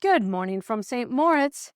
Good morning from St. Moritz.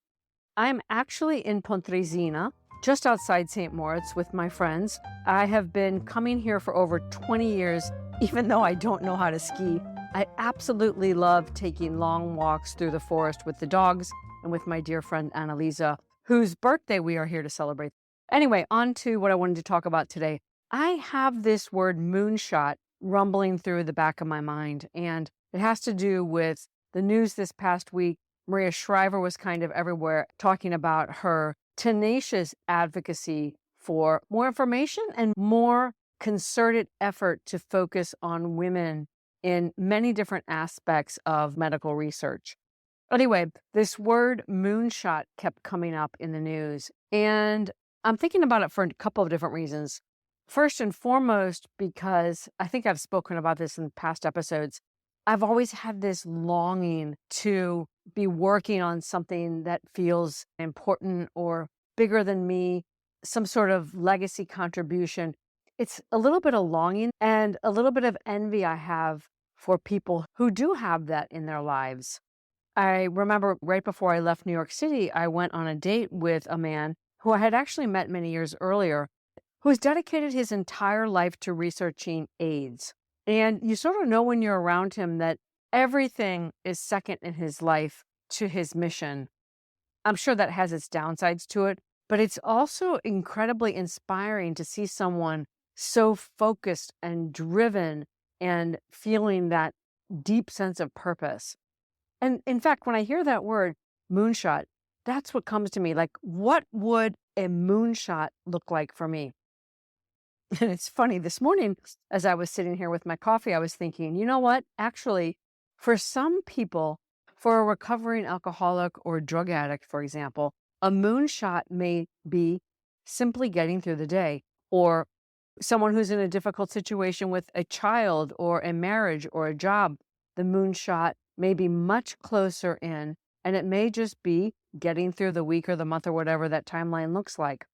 I'm actually in Pontresina, just outside St. Moritz with my friends. I have been coming here for over 20 years, even though I don't know how to ski. I absolutely love taking long walks through the forest with the dogs and with my dear friend Annalisa, whose birthday we are here to celebrate. Anyway, on to what I wanted to talk about today. I have this word moonshot rumbling through the back of my mind, and it has to do with the news this past week. Maria Shriver was kind of everywhere talking about her tenacious advocacy for more information and more concerted effort to focus on women in many different aspects of medical research. Anyway, this word moonshot kept coming up in the news, and I'm thinking about it for a couple of different reasons. First and foremost, because I think I've spoken about this in past episodes, I've always had this longing to be working on something that feels important or bigger than me, some sort of legacy contribution. It's a little bit of longing and a little bit of envy I have for people who do have that in their lives. I remember right before I left New York City, I went on a date with a man who I had actually met many years earlier, who's dedicated his entire life to researching AIDS. And you sort of know when you're around him that everything is second in his life to his mission. I'm sure that has its downsides to it, but it's also incredibly inspiring to see someone so focused and driven and feeling that deep sense of purpose. And in fact, when I hear that word, moonshot, that's what comes to me. Like, what would a moonshot look like for me? And it's funny, this morning, as I was sitting here with my coffee, I was thinking, you know what? Actually, for some people, for a recovering alcoholic or drug addict, for example, a moonshot may be simply getting through the day, or someone who's in a difficult situation with a child or a marriage or a job. The moonshot may be much closer in, and it may just be getting through the week or the month or whatever that timeline looks like.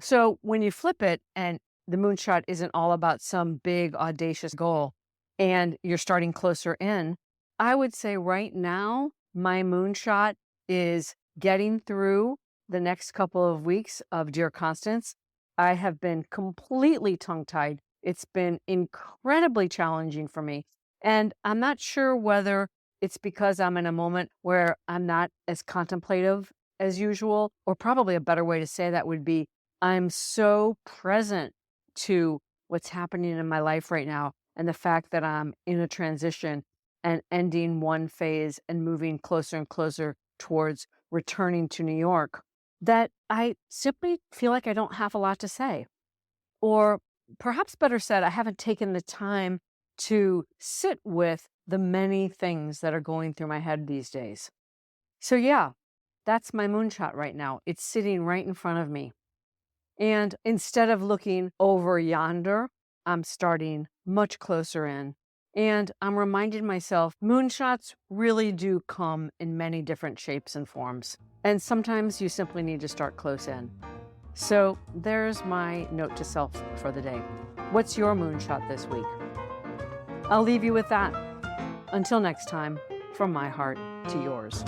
So when you flip it and the moonshot isn't all about some big, audacious goal, and you're starting closer in, I would say right now, my moonshot is getting through the next couple of weeks of Dear Constance. I have been completely tongue-tied. It's been incredibly challenging for me. And I'm not sure whether it's because I'm in a moment where I'm not as contemplative as usual, or probably a better way to say that would be I'm so present to what's happening in my life right now and the fact that I'm in a transition and ending one phase and moving closer and closer towards returning to New York, that I simply feel like I don't have a lot to say. Or perhaps better said, I haven't taken the time to sit with the many things that are going through my head these days. So yeah, that's my moonshot right now. It's sitting right in front of me. And instead of looking over yonder, I'm starting much closer in. And I'm reminding myself, moonshots really do come in many different shapes and forms. And sometimes you simply need to start close in. So there's my note to self for the day. What's your moonshot this week? I'll leave you with that. Until next time, from my heart to yours.